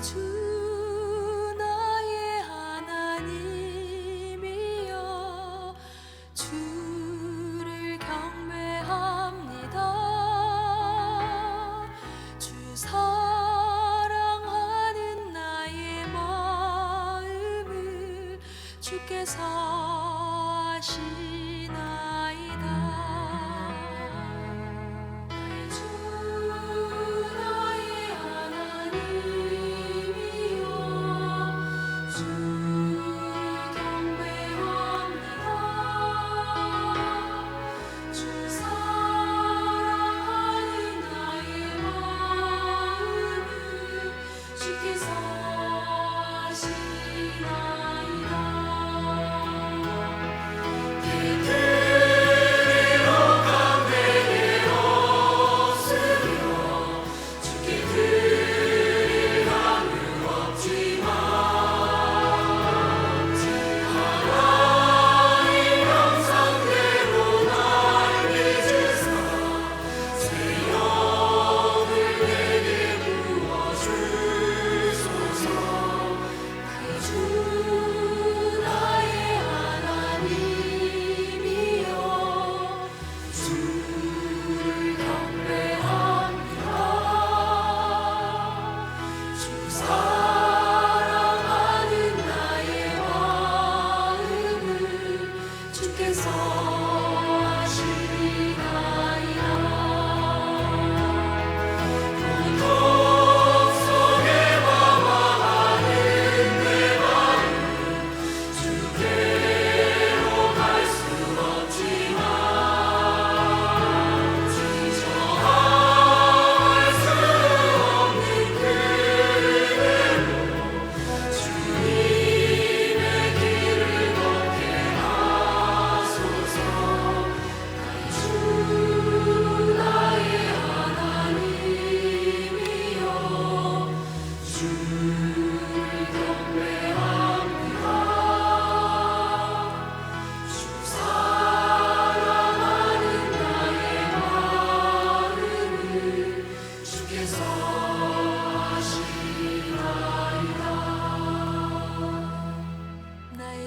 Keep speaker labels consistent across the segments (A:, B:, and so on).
A: 주 나의 하나님이여 주를 경배합니다. 주 사랑하는 나의 마음을 주께서 아시나이다.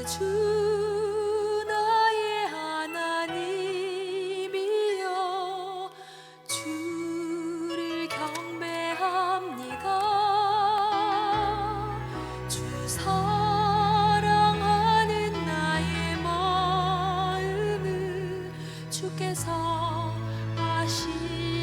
A: 주 나의 하나님이여 주를 경배합니다. 주 사랑하는 나의 마음을 주께서 아시나이다.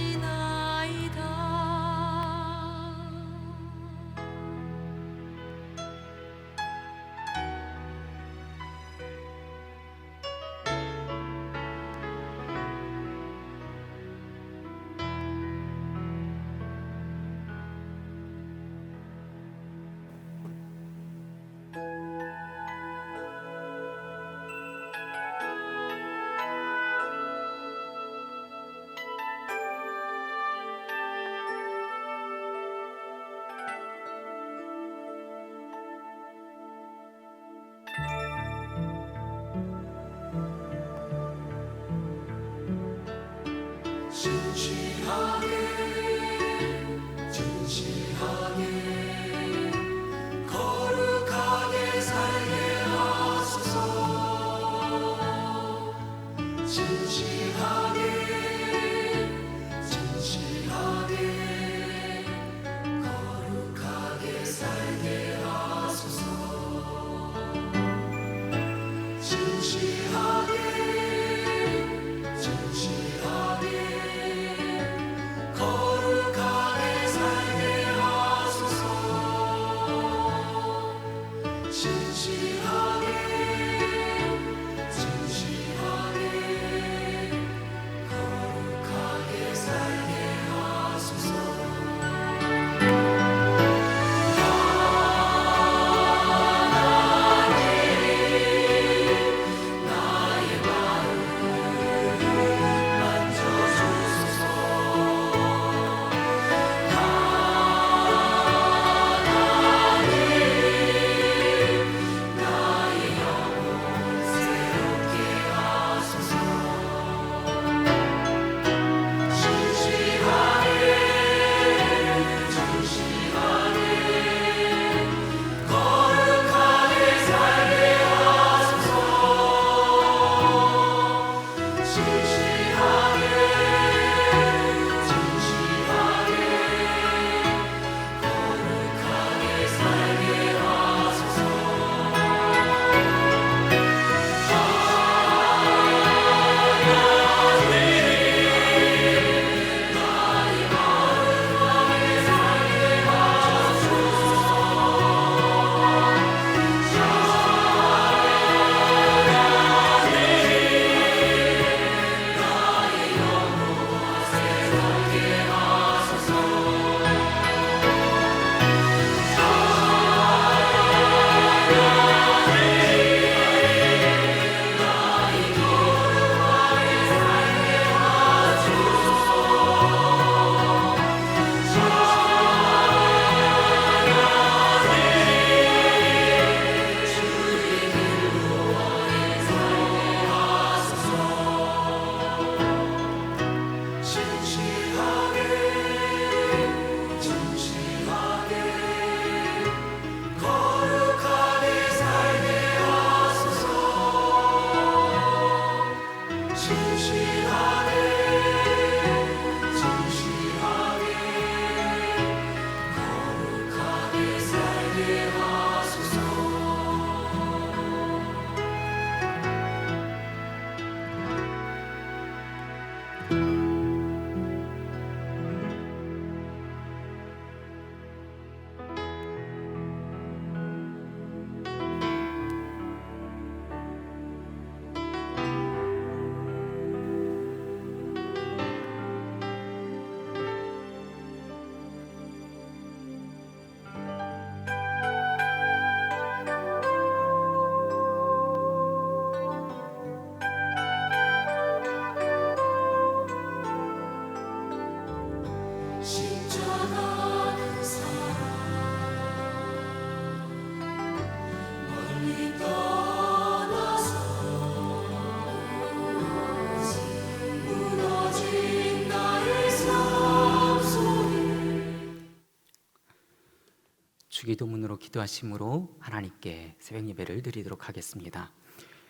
B: 주기도문으로 기도하심으로 하나님께 새벽 예배를 드리도록 하겠습니다.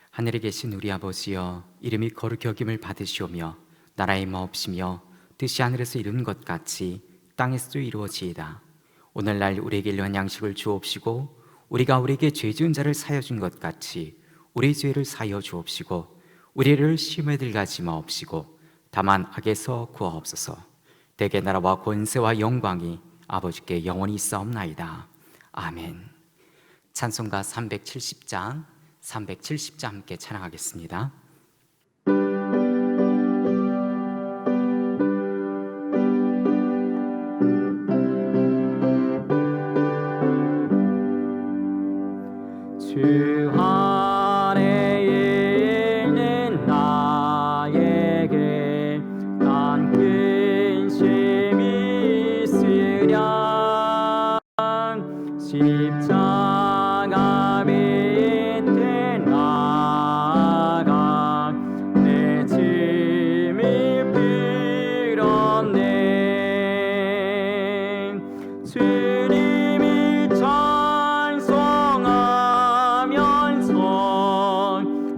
B: 하늘에 계신 우리 아버지여, 이름이 거룩히 여김을 받으시오며 나라의 마옵시며 뜻이 하늘에서 이룬 것 같이 땅에서도 이루어지이다. 오늘날 우리에게 일용할 양식을 주옵시고 우리가 우리에게 죄 지은 자를 사하여 준 것 같이 우리 죄를 사하여 주옵시고 우리를 시험에 들게 마옵시고 다만 악에서 구하옵소서. 대개 나라와 권세와 영광이 아버지께 영원히 있사옵나이다. 아멘. 찬송가 370장 함께 찬양하겠습니다.
C: 주 안에 있는 나에게 난 근심이 있으랴. 십자가 밑에 나아가 내 짐을 빌었네. 주님을 찬송하면서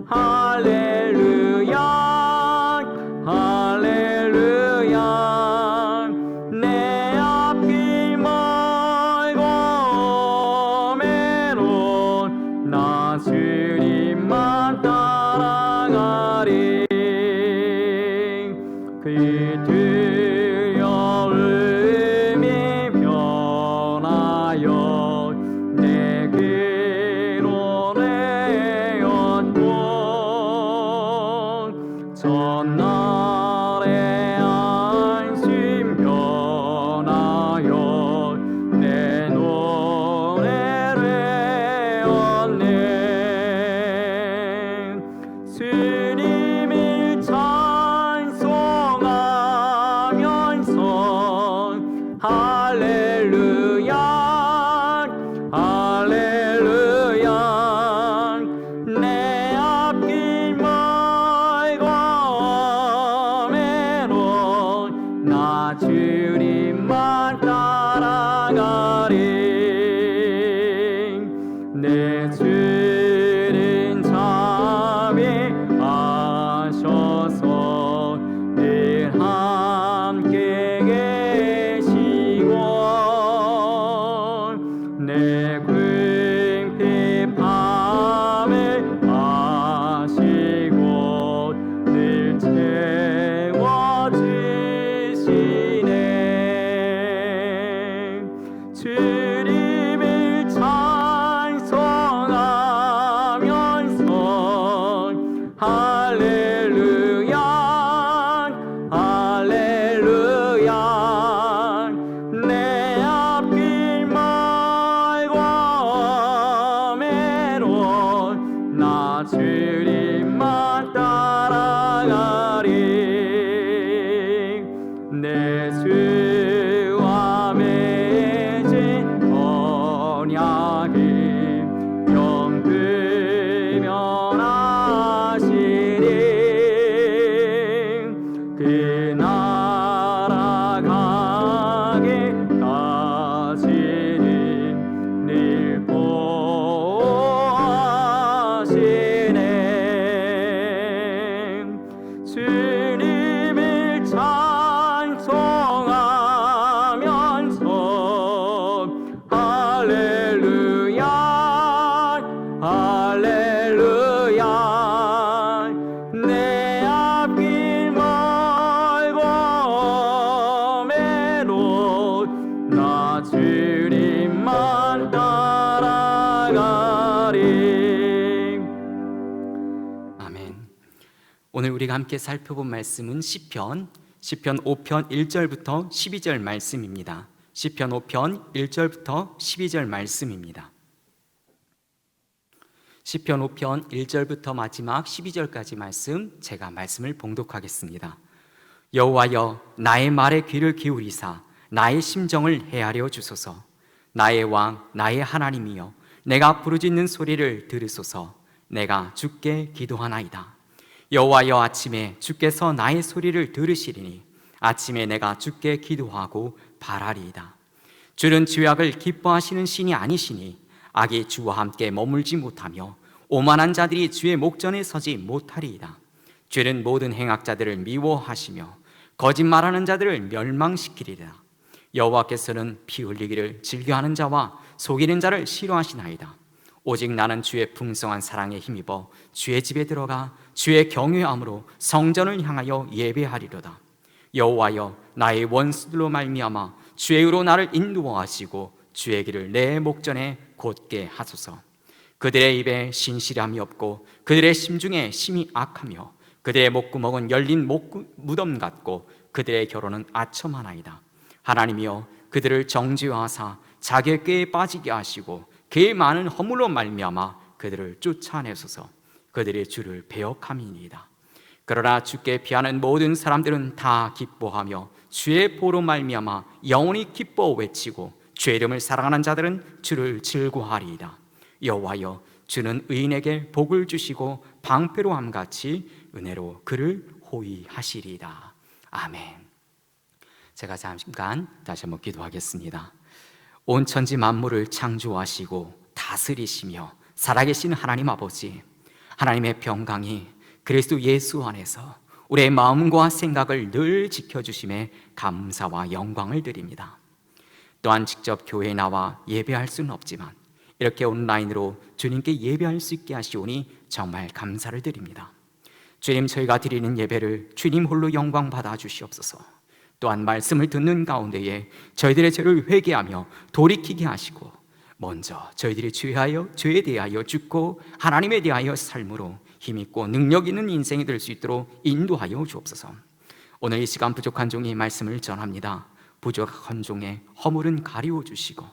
C: 할렐루야 할렐루야. 내 앞길 멀고 메론 나 주님만 따라가리. 그 두려움이 변하여 내 귀로 내었고 전날의 안심 변하여 내 노래 되었네. 주님을 찬송하면서 할렐루야 할렐루야. 내 앞길 멀고 메론 나 주님만 따라가리. 내 주는 자비하셔서 늘 함께 계시고 내 궁핍함을 아시고 늘 채워주시네. 주님을 찬송하면서 할렐루야 할렐루야. 내 앞길 멀고 메론 나 주님만 따라가리. 내 주와 맺은 언약이 영원히 면하시리. 그 나라 가기까지는 늘 보호하시네. 주님을 찬송하면서 할렐루야 할렐루야. 내 앞길 멀고 메론 나 주님만 따라가리.
B: 아멘. 오늘 우리가 함께 살펴본 말씀은 시편 5편 1절부터 12절 말씀입니다. 시편 5편 1절부터 12절 말씀입니다. 시편 5편 1절부터 마지막 12절까지 말씀, 제가 말씀을 봉독하겠습니다. 여호와여, 나의 말에 귀를 기울이사 나의 심정을 헤아려 주소서. 나의 왕, 나의 하나님이여, 내가 부르짖는 소리를 들으소서. 내가 주께 기도하나이다. 여호와여, 아침에 주께서 나의 소리를 들으시리니 아침에 내가 주께 기도하고 바라리이다. 주는 죄악을 기뻐하시는 신이 아니시니 악이 주와 함께 머물지 못하며 오만한 자들이 주의 목전에 서지 못하리이다. 주는 모든 행악자들을 미워하시며 거짓말하는 자들을 멸망시키리라. 여호와께서는 피 흘리기를 즐겨하는 자와 속이는 자를 싫어하시나이다. 오직 나는 주의 풍성한 사랑에 힘입어 주의 집에 들어가 주의 경외함으로 성전을 향하여 예배하리로다. 여호와여, 나의 원수들로 말미암아 주의 의로 나를 인도하시고 주의 길을 내 목전에 곧게 하소서. 그들의 입에 신실함이 없고 그들의 심중에 심이 악하며 그들의 목구멍은 열린 무덤 같고 그들의 결혼은 아첨하나이다. 하나님이여, 그들을 정죄하사 자기의 꾀에 빠지게 하시고 그의 많은 허물로 말미암아 그들을 쫓아내소서. 그들의 주를 배역함이니이다. 그러나 주께 피하는 모든 사람들은 다 기뻐하며 주의 보로 말미암아 영원히 기뻐 외치고 주의 이름을 사랑하는 자들은 주를 즐거워하리이다. 여호와여, 주는 의인에게 복을 주시고 방패로 함같이 은혜로 그를 호위하시리이다. 아멘. 제가 잠깐 다시 한번 기도하겠습니다. 온 천지 만물을 창조하시고 다스리시며 살아계신 하나님 아버지, 하나님의 평강이 그리스도 예수 안에서 우리의 마음과 생각을 늘 지켜주심에 감사와 영광을 드립니다. 또한 직접 교회에 나와 예배할 수는 없지만 이렇게 온라인으로 주님께 예배할 수 있게 하시오니 정말 감사를 드립니다. 주님, 저희가 드리는 예배를 주님 홀로 영광 받아 주시옵소서. 또한 말씀을 듣는 가운데에 저희들의 죄를 회개하며 돌이키게 하시고 먼저 저희들이 죄에 대하여 죽고 하나님에 대하여 삶으로 힘있고 능력 있는 인생이 될 수 있도록 인도하여 주옵소서. 오늘 이 시간 부족한 종이 말씀을 전합니다. 부족한 종의 허물은 가리워 주시고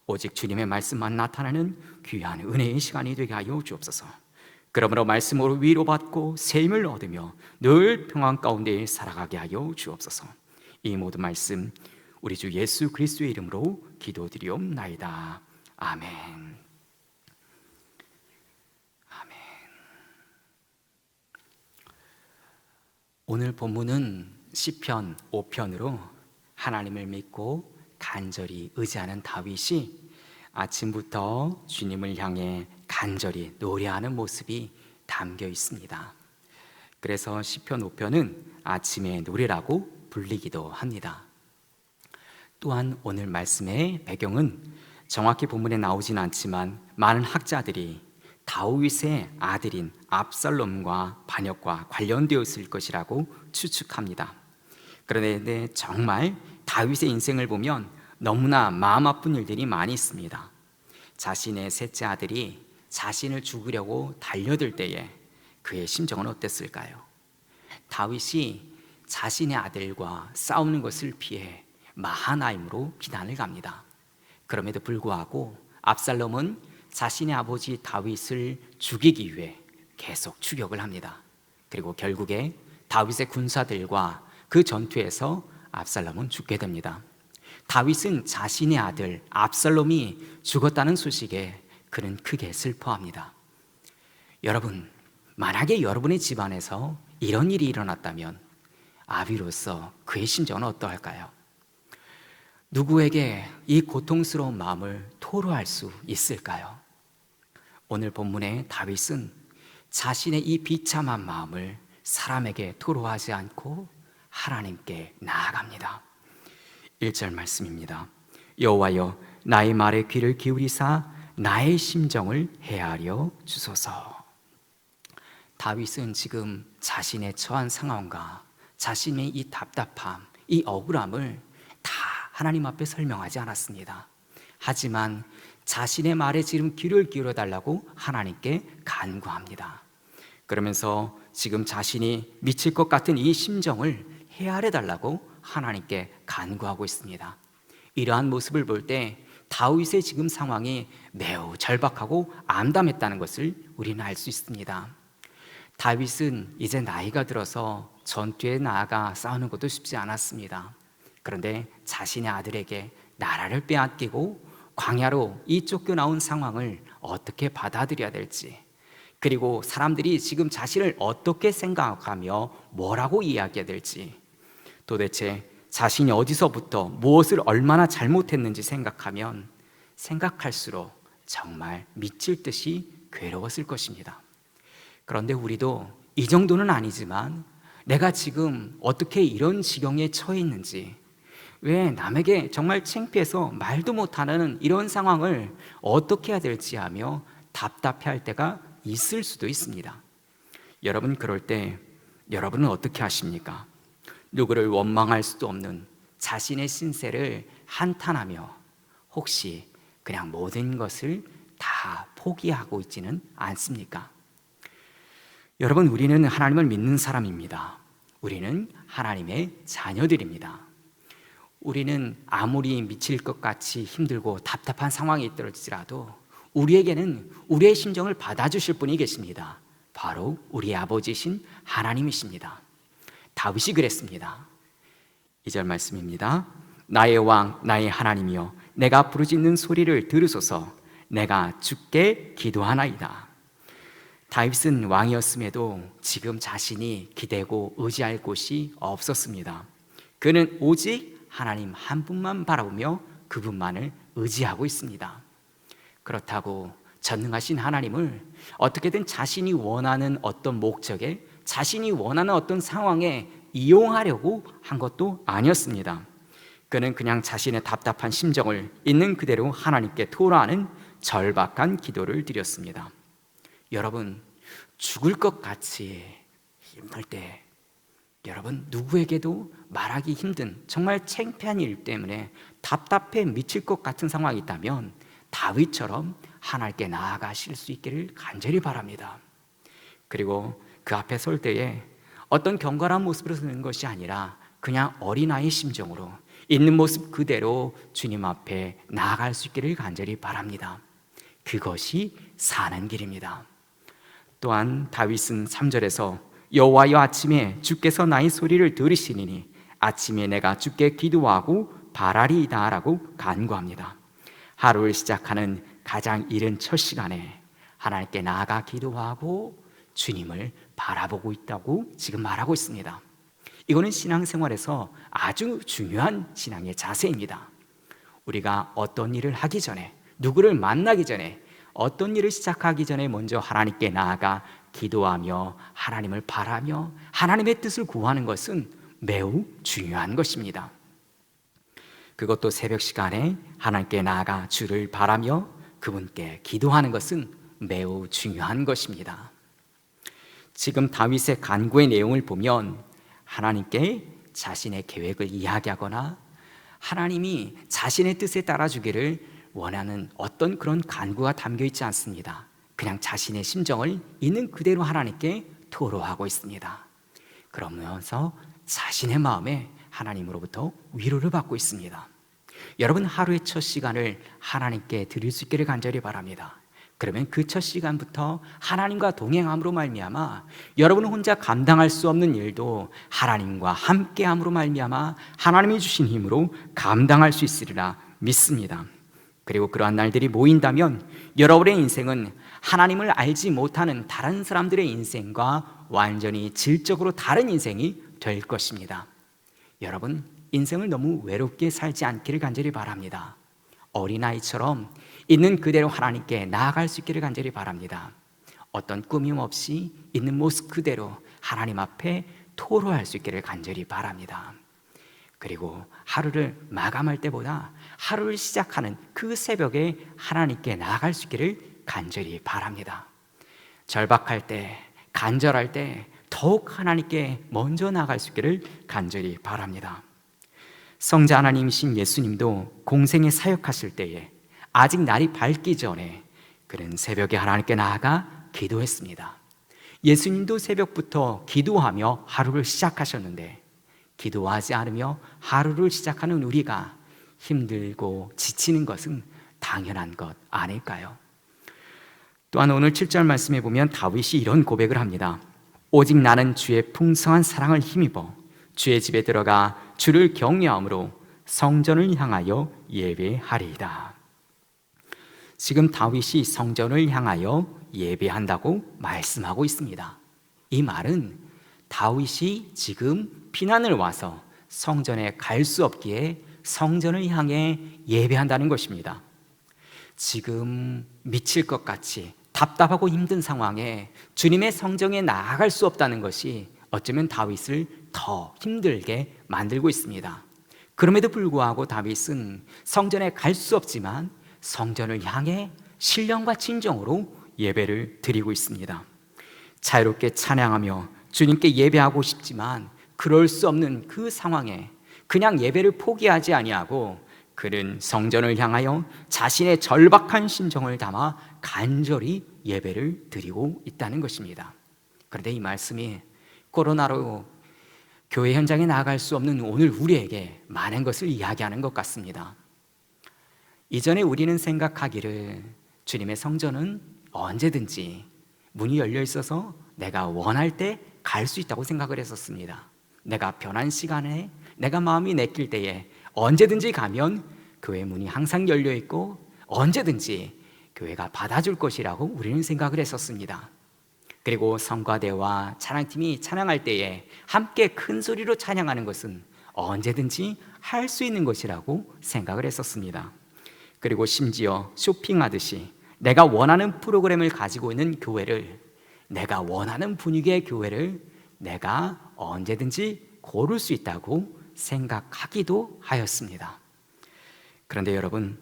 B: 오직 주님의 말씀만 나타나는 귀한 은혜의 시간이 되게 하여 주옵소서. 그러므로 말씀으로 위로받고 새 힘을 얻으며 늘 평안 가운데 살아가게 하여 주옵소서. 이 모든 말씀 우리 주 예수 그리스도의 이름으로 기도드리옵나이다. 아멘. 아멘. 오늘 본문은 시편 5편으로 하나님을 믿고 간절히 의지하는 다윗이 아침부터 주님을 향해 간절히 노래하는 모습이 담겨 있습니다. 그래서 시편 5편은 아침의 노래라고 불리기도 합니다. 또한 오늘 말씀의 배경은 정확히 본문에 나오진 않지만 많은 학자들이 다윗의 아들인 압살롬과 반역과 관련되어 있을 것이라고 추측합니다. 그런데 정말 다윗의 인생을 보면 너무나 마음 아픈 일들이 많이 있습니다. 자신의 셋째 아들이 자신을 죽이려고 달려들 때에 그의 심정은 어땠을까요? 다윗이 자신의 아들과 싸우는 것을 피해 마하나임으로 피난을 갑니다. 그럼에도 불구하고 압살롬은 자신의 아버지 다윗을 죽이기 위해 계속 추격을 합니다. 그리고 결국에 다윗의 군사들과 그 전투에서 압살롬은 죽게 됩니다. 다윗은 자신의 아들 압살롬이 죽었다는 소식에 그는 크게 슬퍼합니다. 여러분, 만약에 여러분의 집안에서 이런 일이 일어났다면 아비로서 그의 심정은 어떠할까요? 누구에게 이 고통스러운 마음을 토로할 수 있을까요? 오늘 본문의 다윗은 자신의 이 비참한 마음을 사람에게 토로하지 않고 하나님께 나아갑니다. 1절 말씀입니다. 여호와여, 나의 말에 귀를 기울이사 나의 심정을 헤아려 주소서. 다윗은 지금 자신의 처한 상황과 자신의 이 답답함, 이 억울함을 다 하나님 앞에 설명하지 않았습니다. 하지만 자신의 말에 지금 귀를 기울여 달라고 하나님께 간구합니다. 그러면서 지금 자신이 미칠 것 같은 이 심정을 헤아려 달라고 하나님께 간구하고 있습니다. 이러한 모습을 볼 때 다윗의 지금 상황이 매우 절박하고 암담했다는 것을 우리는 알 수 있습니다. 다윗은 이제 나이가 들어서 전투에 나아가 싸우는 것도 쉽지 않았습니다. 그런데 자신의 아들에게 나라를 빼앗기고 광야로 이 쫓겨나온 상황을 어떻게 받아들여야 될지, 그리고 사람들이 지금 자신을 어떻게 생각하며 뭐라고 이야기해야 될지, 도대체 자신이 어디서부터 무엇을 얼마나 잘못했는지 생각하면 생각할수록 정말 미칠 듯이 괴로웠을 것입니다. 그런데 우리도 이 정도는 아니지만 내가 지금 어떻게 이런 지경에 처해 있는지, 왜 남에게 정말 창피해서 말도 못하는 이런 상황을 어떻게 해야 될지 하며 답답해할 때가 있을 수도 있습니다. 여러분, 그럴 때 여러분은 어떻게 하십니까? 누구를 원망할 수도 없는 자신의 신세를 한탄하며 혹시 그냥 모든 것을 다 포기하고 있지는 않습니까? 여러분, 우리는 하나님을 믿는 사람입니다. 우리는 하나님의 자녀들입니다. 우리는 아무리 미칠 것 같이 힘들고 답답한 상황이 있더라도 우리에게는 우리의 심정을 받아주실 분이 계십니다. 바로 우리의 아버지신 하나님이십니다. 다윗이 그랬습니다. 2절 말씀입니다. 나의 왕 나의 하나님이여 내가 부르짖는 소리를 들으소서. 내가 주께 기도하나이다. 다윗은 왕이었음에도 지금 자신이 기대고 의지할 곳이 없었습니다. 그는 오직 하나님 한 분만 바라보며 그분만을 의지하고 있습니다. 그렇다고 전능하신 하나님을 어떻게든 자신이 원하는 어떤 목적에, 자신이 원하는 어떤 상황에 이용하려고 한 것도 아니었습니다. 그는 그냥 자신의 답답한 심정을 있는 그대로 하나님께 토로하는 절박한 기도를 드렸습니다. 여러분, 죽을 것 같이 힘들 때, 여러분 누구에게도 말하기 힘든 정말 창피한 일 때문에 답답해 미칠 것 같은 상황이 있다면 다윗처럼 하나님께 나아가실 수 있기를 간절히 바랍니다. 그리고 그 앞에 설 때에 어떤 경건한 모습으로 서는 것이 아니라 그냥 어린아이의 심정으로 있는 모습 그대로 주님 앞에 나아갈 수 있기를 간절히 바랍니다. 그것이 사는 길입니다. 또한 다윗은 3절에서 여호와여 아침에 주께서 나의 소리를 들으시니니 아침에 내가 주께 기도하고 바라리이다 라고 간구합니다. 하루를 시작하는 가장 이른 첫 시간에 하나님께 나아가 기도하고 주님을 바라보고 있다고 지금 말하고 있습니다. 이거는 신앙생활에서 아주 중요한 신앙의 자세입니다. 우리가 어떤 일을 하기 전에, 누구를 만나기 전에, 어떤 일을 시작하기 전에 먼저 하나님께 나아가 기도하며 하나님을 바라며 하나님의 뜻을 구하는 것은 매우 중요한 것입니다. 그것도 새벽 시간에 하나님께 나아가 주를 바라며 그분께 기도하는 것은 매우 중요한 것입니다. 지금 다윗의 간구의 내용을 보면 하나님께 자신의 계획을 이야기하거나 하나님이 자신의 뜻에 따라주기를 원하는 어떤 그런 간구가 담겨 있지 않습니다. 그냥 자신의 심정을 있는 그대로 하나님께 토로하고 있습니다. 그러면서 자신의 마음에 하나님으로부터 위로를 받고 있습니다. 여러분, 하루의 첫 시간을 하나님께 드릴 수 있기를 간절히 바랍니다. 그러면 그 첫 시간부터 하나님과 동행함으로 말미암아 여러분은 혼자 감당할 수 없는 일도 하나님과 함께함으로 말미암아 하나님이 주신 힘으로 감당할 수 있으리라 믿습니다. 그리고 그러한 날들이 모인다면 여러분의 인생은 하나님을 알지 못하는 다른 사람들의 인생과 완전히 질적으로 다른 인생이 될 것입니다. 여러분, 인생을 너무 외롭게 살지 않기를 간절히 바랍니다. 어린아이처럼 있는 그대로 하나님께 나아갈 수 있기를 간절히 바랍니다. 어떤 꾸밈 없이 있는 모습 그대로 하나님 앞에 토로할 수 있기를 간절히 바랍니다. 그리고 하루를 마감할 때보다 하루를 시작하는 그 새벽에 하나님께 나아갈 수 있기를 간절히 바랍니다. 절박할 때, 간절할 때 더욱 하나님께 먼저 나아갈 수 있기를 간절히 바랍니다. 성자 하나님이신 예수님도 공생에 사역하실 때에 아직 날이 밝기 전에 그는 새벽에 하나님께 나아가 기도했습니다. 예수님도 새벽부터 기도하며 하루를 시작하셨는데 기도하지 않으며 하루를 시작하는 우리가 힘들고 지치는 것은 당연한 것 아닐까요? 또한 오늘 7절 말씀에 보면 다윗이 이런 고백을 합니다. 오직 나는 주의 풍성한 사랑을 힘입어 주의 집에 들어가 주를 경외함으로 성전을 향하여 예배하리이다. 지금 다윗이 성전을 향하여 예배한다고 말씀하고 있습니다. 이 말은 다윗이 지금 피난을 와서 성전에 갈 수 없기에 성전을 향해 예배한다는 것입니다. 지금 미칠 것 같이 답답하고 힘든 상황에 주님의 성전에 나아갈 수 없다는 것이 어쩌면 다윗을 더 힘들게 만들고 있습니다. 그럼에도 불구하고 다윗은 성전에 갈 수 없지만 성전을 향해 신령과 진정으로 예배를 드리고 있습니다. 자유롭게 찬양하며 주님께 예배하고 싶지만 그럴 수 없는 그 상황에 그냥 예배를 포기하지 아니하고 그는 성전을 향하여 자신의 절박한 심정을 담아 간절히 예배를 드리고 있다는 것입니다. 그런데 이 말씀이 코로나로 교회 현장에 나아갈 수 없는 오늘 우리에게 많은 것을 이야기하는 것 같습니다. 이전에 우리는 생각하기를 주님의 성전은 언제든지 문이 열려 있어서 내가 원할 때 갈 수 있다고 생각을 했었습니다. 내가 편한 시간에 내가 마음이 내킬 때에 언제든지 가면 교회 문이 항상 열려 있고 언제든지 교회가 받아줄 것이라고 우리는 생각을 했었습니다. 그리고 성가대와 찬양팀이 찬양할 때에 함께 큰 소리로 찬양하는 것은 언제든지 할 수 있는 것이라고 생각을 했었습니다. 그리고 심지어 쇼핑하듯이 내가 원하는 프로그램을 가지고 있는 교회를, 내가 원하는 분위기의 교회를 내가 언제든지 고를 수 있다고 생각하기도 하였습니다. 그런데 여러분,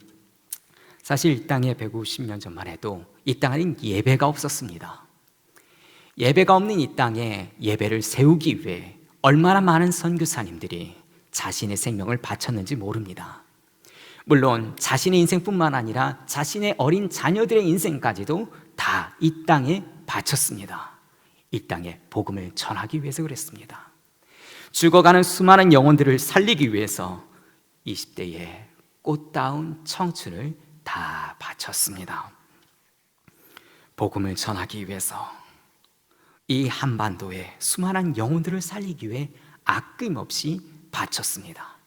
B: 사실 이 땅에 150년 전만 해도 이 땅에는 예배가 없었습니다. 예배가 없는 이 땅에 예배를 세우기 위해 얼마나 많은 선교사님들이 자신의 생명을 바쳤는지 모릅니다. 물론 자신의 인생뿐만 아니라 자신의 어린 자녀들의 인생까지도 다 이 땅에 바쳤습니다. 이 땅에 복음을 전하기 위해서 그랬습니다. 죽어가는 수많은 영혼들을 살리기 위해서 20대의 꽃다운 청춘을 다 바쳤습니다. 복음을 전하기 위해서 이 한반도의 수많은 영혼들을 살리기 위해 아낌없이 바쳤습니다.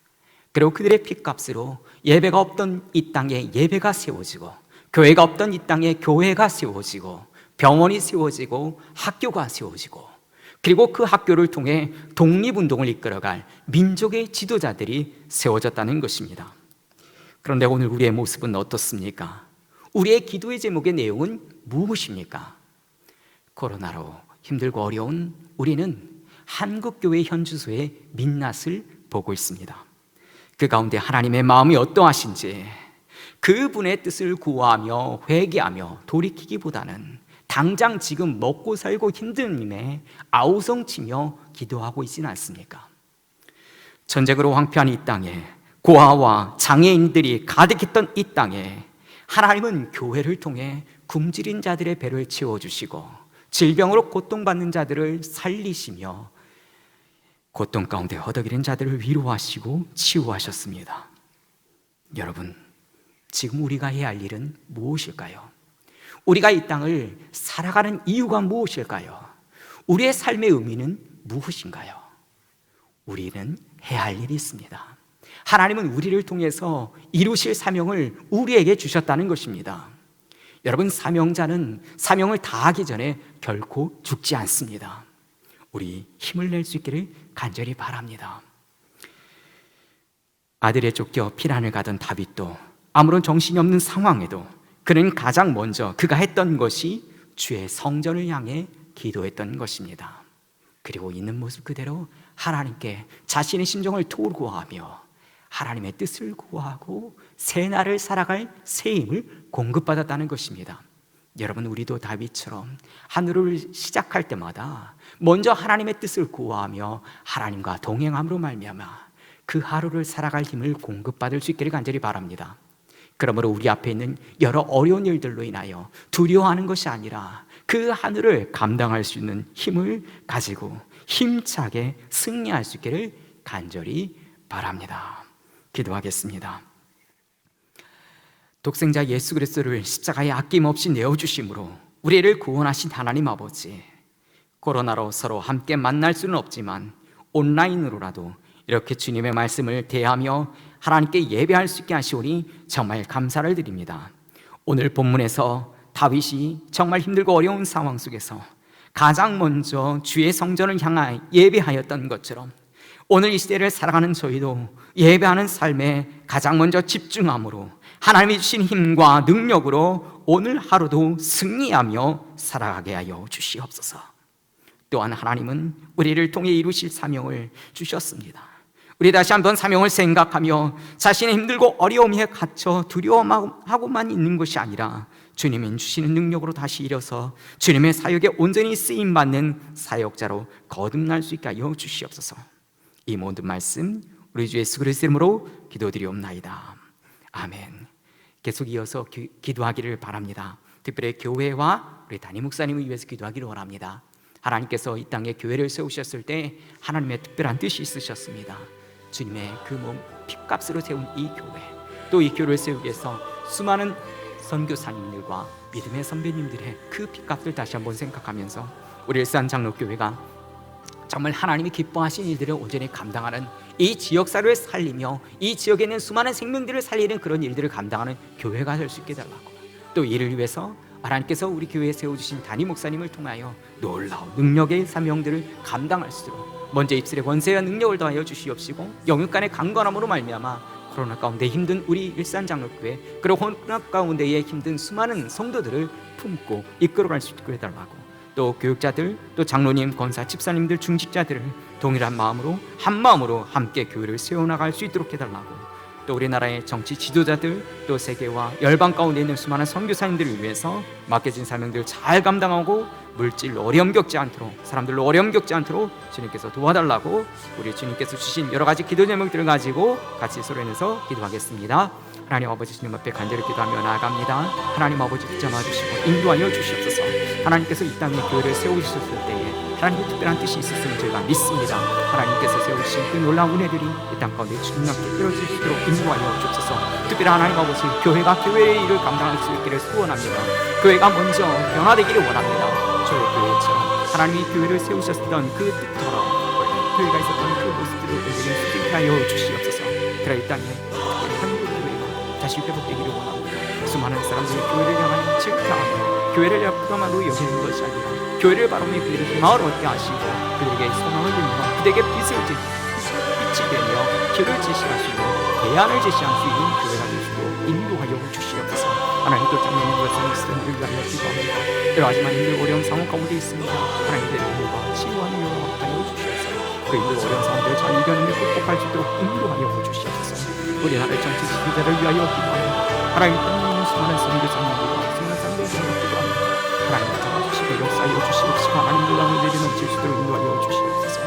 B: 그리고 그들의 핏값으로 예배가 없던 이 땅에 예배가 세워지고, 교회가 없던 이 땅에 교회가 세워지고, 병원이 세워지고, 학교가 세워지고, 그리고 그 학교를 통해 독립운동을 이끌어갈 민족의 지도자들이 세워졌다는 것입니다. 그런데 오늘 우리의 모습은 어떻습니까? 우리의 기도의 제목의 내용은 무엇입니까? 코로나로 힘들고 어려운 우리는 한국교회 현주소의 민낯을 보고 있습니다. 그 가운데 하나님의 마음이 어떠하신지, 그분의 뜻을 구하며 회개하며 돌이키기보다는 당장 지금 먹고 살고 힘든 님에 아우성치며 기도하고 있지는 않습니까? 전쟁으로 황폐한 이 땅에, 고아와 장애인들이 가득했던 이 땅에 하나님은 교회를 통해 굶주린 자들의 배를 채워주시고 질병으로 고통받는 자들을 살리시며 고통 가운데 허덕이는 자들을 위로하시고 치유하셨습니다. 여러분, 지금 우리가 해야 할 일은 무엇일까요? 우리가 이 땅을 살아가는 이유가 무엇일까요? 우리의 삶의 의미는 무엇인가요? 우리는 해야 할 일이 있습니다. 하나님은 우리를 통해서 이루실 사명을 우리에게 주셨다는 것입니다. 여러분, 사명자는 사명을 다하기 전에 결코 죽지 않습니다. 우리 힘을 낼 수 있기를 간절히 바랍니다. 아들에 쫓겨 피란을 가던 다윗도 아무런 정신이 없는 상황에도 그는 가장 먼저 그가 했던 것이 주의 성전을 향해 기도했던 것입니다. 그리고 있는 모습 그대로 하나님께 자신의 심정을 토로하며 하나님의 뜻을 구하고 새 날을 살아갈 새 힘을 공급받았다는 것입니다. 여러분, 우리도 다윗처럼 하늘을 시작할 때마다 먼저 하나님의 뜻을 구하며 하나님과 동행함으로 말미암아 그 하루를 살아갈 힘을 공급받을 수 있기를 간절히 바랍니다. 그러므로 우리 앞에 있는 여러 어려운 일들로 인하여 두려워하는 것이 아니라 그 하늘을 감당할 수 있는 힘을 가지고 힘차게 승리할 수 있기를 간절히 바랍니다. 기도하겠습니다. 독생자 예수 그리스도를 십자가에 아낌없이 내어주심으로 우리를 구원하신 하나님 아버지, 코로나로 서로 함께 만날 수는 없지만 온라인으로라도 이렇게 주님의 말씀을 대하며 하나님께 예배할 수 있게 하시오니 정말 감사를 드립니다. 오늘 본문에서 다윗이 정말 힘들고 어려운 상황 속에서 가장 먼저 주의 성전을 향하여 예배하였던 것처럼 오늘 이 시대를 살아가는 저희도 예배하는 삶에 가장 먼저 집중함으로 하나님이 주신 힘과 능력으로 오늘 하루도 승리하며 살아가게 하여 주시옵소서. 또한 하나님은 우리를 통해 이루실 사명을 주셨습니다. 우리 다시 한번 사명을 생각하며 자신의 힘들고 어려움에 갇혀 두려워하고만 있는 것이 아니라 주님이 주시는 능력으로 다시 일어서 주님의 사역에 온전히 쓰임받는 사역자로 거듭날 수 있게 하여 주시옵소서. 이 모든 말씀 우리 주 예수 그리스도의 이름으로 기도드리옵나이다. 아멘. 계속 이어서 기도하기를 바랍니다. 특별히 교회와 우리 담임 목사님을 위해서 기도하기를 원합니다. 하나님께서 이 땅에 교회를 세우셨을 때 하나님의 특별한 뜻이 있으셨습니다. 주님의 그 몸 피값으로 세운 이 교회, 또 이 교회를 세우기 위해서 수많은 선교사님들과 믿음의 선배님들의 그 피값을 다시 한번 생각하면서 우리 일산장로교회가 정말 하나님이 기뻐하신 일들을 온전히 감당하는 이 지역사회를 살리며 이 지역에 있는 수많은 생명들을 살리는 그런 일들을 감당하는 교회가 될 수 있게 달라고, 또 이를 위해서 하나님께서 우리 교회에 세워주신 담임 목사님을 통하여 놀라운 능력의 사명들을 감당할 수 있도록 먼저 입술의 권세와 능력을 더하여 주시옵시고, 영육간의 강건함으로 말미암아 코로나 가운데 힘든 우리 일산장로교회, 그리고 코로나 가운데에 힘든 수많은 성도들을 품고 이끌어갈 수 있게 해달라고, 또 교육자들, 또 장로님, 권사, 집사님들, 중직자들을 동일한 마음으로 한 마음으로 함께 교회를 세워나갈 수 있도록 해달라고, 또 우리나라의 정치 지도자들, 또 세계와 열방 가운데 있는 수많은 선교사님들을 위해서 맡겨진 사명들을 잘 감당하고 물질로 어려움 겪지 않도록, 사람들로 어려움 겪지 않도록 주님께서 도와달라고, 우리 주님께서 주신 여러 가지 기도 제목들을 가지고 같이 소리내서 기도하겠습니다. 하나님 아버지, 주님 앞에 간절히 기도하며 나아갑니다. 하나님 아버지, 붙잡아 주시고 인도하여 주시옵소서. 하나님께서 이 땅에 교회를 세우셨을 때에 하나님의 특별한 뜻이 있었음을 저희가 믿습니다. 하나님께서 세우신 그 놀라운 은혜들이 이 땅 가운데 주님께 이루어질 수 있도록 인도하여 주옵소서. 특별히 하나님 아버지, 교회가 교회의 일을 감당할 수 있기를 소원합니다. 교회가 먼저 변화되기를 원합니다. 저희 교회처럼 하나님이 교회를 세우셨던 그 뜻처럼 원래 교회가 있었던 그 모습들을 온전히 수직하게 하여 주시옵소서. 그래 이 땅에 한국 교회가 다시 회복되기를 원합니다. 수많은 사람들이 교회를 향하여 질타하며 교회를 약품으로 여기는 것이 아니라 교회를 바라보며 그들의 희망을 얻게 하시고 그들에게 소망을 들며 그들에게 빛이 되며 길을 제시할 수 있는, 대안을 제시할 수 있는 교회가 되시고 인도하여 주시옵소서. 하나님, 또 장로님, 권사님들을 위하여 기도합니다. 여러 가지 힘든 어려운 상황 가운데 있습니다. 하나님들의 은혜와 치유하는 영광을 하여 주시옵소서. 그 힘든 어려운 상황들을 잘 이겨내며 극복할 수 있도록 인도하여 주시옵소서. 우리나라의 정치 지도자를 위하여 기도합니다. 하나님, 땅에 있는 수많은 선교사님들과 수많은 쌍둥이들을 기도합니다. 하나님, 잡아주시고 역사하여 주시옵시고 하나님 놀라운 은혜를 넘칠 수 있도록 인도하여 주시옵소서.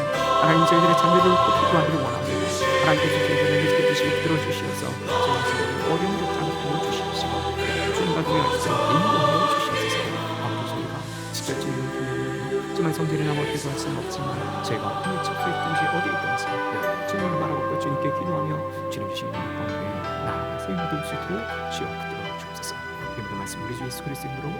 B: 하나님, 저희들의 자녀를 꼭 기도하기를 원합니다. 하나님께서 저희들을 믿게 드시고 들어주시옵소서. 저희들의 어려운 적장 하여 주시옵시고 주님과 동행할 수 있도록 인도하여 주시옵소서. 아버지, 저희가 직접 주님을 부르는 정말 성전에 나와 기도할 수는 없지만 저희가 어느 처소에 있든지 어디에 있든지 주님을 바라보고 주님께 기도하며 주님 주시는 가운데 나아가 세임을 도울 수 있도록 주여 붙들어 주옵소서. 이 모든 말씀 우리 주 예수 그리스도의 이름으로